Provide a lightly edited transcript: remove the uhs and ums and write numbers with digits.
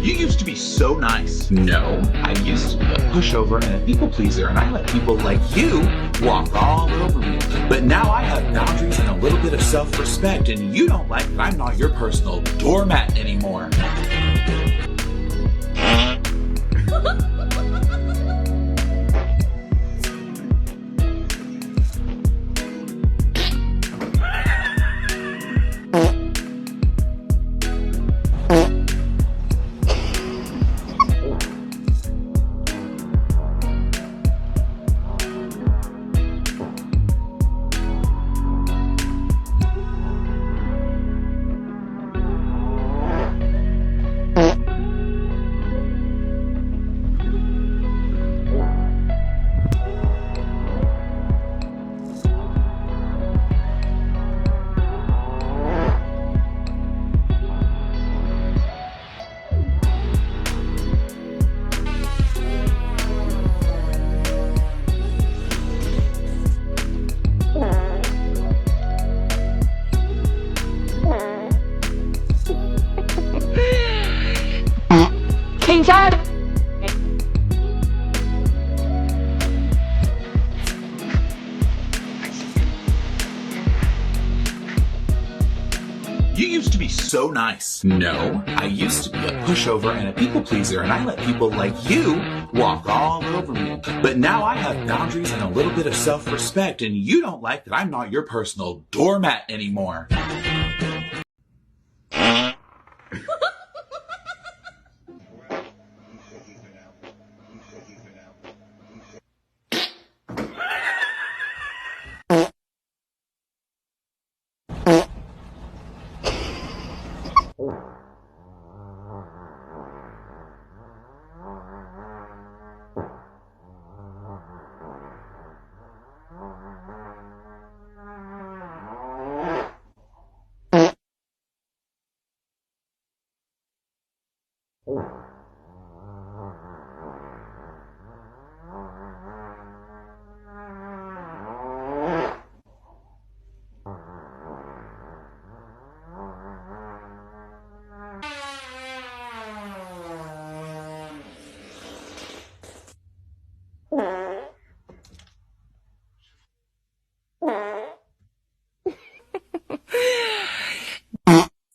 You used to be so nice. No, I used to be a pushover and a people pleaser, and I let people like you walk all over me. But now I have boundaries and a little bit of self-respect, and you don't like that I'm not your personal doormat anymore. King Chad. You used to be so nice. No, I used to be a pushover and a people pleaser, and I let people like you walk all over me. But now I have boundaries and a little bit of self-respect, and you don't like that I'm not your personal doormat anymore.